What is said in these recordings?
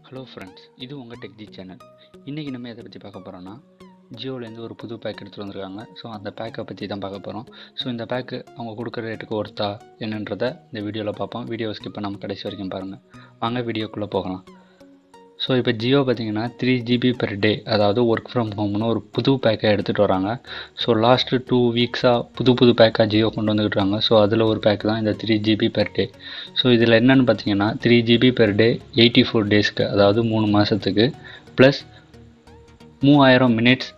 Hello friends, இது உங்கள் டெக்ஜி channel. இன்றைக்கி நம்ம எதை பற்றி பார்க்க போகிறோன்னா, ஜியோலேருந்து ஒரு புது பேக் எடுத்துகிட்டு வந்திருக்காங்க. ஸோ அந்த பேக்கை பற்றி தான் பார்க்க போகிறோம். ஸோ இந்த பேக்கு அவங்க கொடுக்குற ரேட்டுக்கு ஒர்த்தா என்னன்றதை இந்த வீடியோவில் பார்ப்போம். வீடியோவை ஸ்கிப் பண்ணாமல் கடைசி வரைக்கும் பாருங்கள். வாங்க வீடியோக்குள்ளே போகலாம். ஸோ இப்போ ஜியோ பார்த்திங்கன்னா 3 GB per day, அதாவது ஒர்க் ஃப்ரம் ஹோம்னு ஒரு புது பேக்கை எடுத்துகிட்டு வராங்க. ஸோ லாஸ்ட்டு 2 வீக்ஸாக புது பேக்காக ஜியோ கொண்டு வந்துக்கிட்டுருக்காங்க. ஸோ அதில் ஒரு பேக் தான் இந்த 3 GB per day. ஸோ இதில் என்னென்னு பார்த்தீங்கன்னா 3 GB per day 84 டேஸ்க்கு, அதாவது 3 மாதத்துக்கு, ப்ளஸ் 3000 மினிட்ஸ்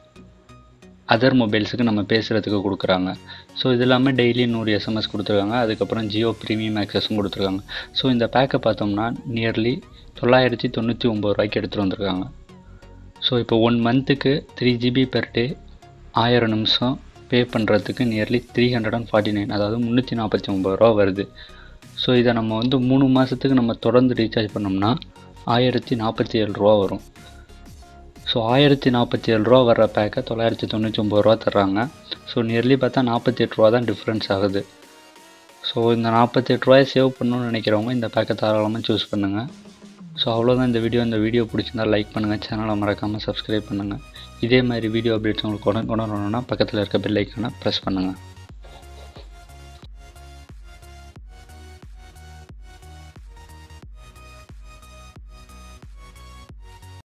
அதர் மொபைல்ஸுக்கு நம்ம பேசுகிறதுக்கு கொடுக்குறாங்க. ஸோ இது இல்லாமல் டெய்லி 100 SMS கொடுத்துருக்காங்க. அதுக்கப்புறம் ஜியோ ப்ரீமியம் ஆக்சஸும் கொடுத்துருக்காங்க. ஸோ இந்த பேக்கை பார்த்தோம்னா நியர்லி 999 ரூபாய்க்கு எடுத்துகிட்டு வந்திருக்காங்க. ஸோ இப்போ 1 மந்த்துக்கு 3 GB per day 1000 நிமிஷம் பே பண்ணுறதுக்கு நியர்லி 349, அதாவது 349 ரூபா வருது. ஸோ இதை நம்ம 3 மாதத்துக்கு நம்ம தொடர்ந்து ரீசார்ஜ் பண்ணோம்னா 1047 ரூபா வரும். ஸோ 1047 ரூபா வர்ற பேக்கை 999 ரூபா தர்றாங்க. ஸோ நியர்லி பார்த்தா 48 ரூபா தான் டிஃப்ரென்ஸ் ஆகுது. ஸோ இந்த 48 ரூபாயை சேவ் பண்ணணும்னு நினைக்கிறவங்க இந்த பேக்கை தாராளமாக சூஸ் பண்ணுங்கள். ஸோ அவ்வளோதான் இந்த வீடியோ பிடிச்சிருந்தால் லைக் பண்ணுங்கள், சேனலை மறக்காமல் சப்ஸ்கிரைப் பண்ணுங்கள். இதே மாதிரி வீடியோ அப்டேட்ஸ் உங்களுக்கு உடனே வரணும்னா பக்கத்தில் இருக்க பெல் ஐக்கானை ப்ரெஸ் பண்ணுங்கள்.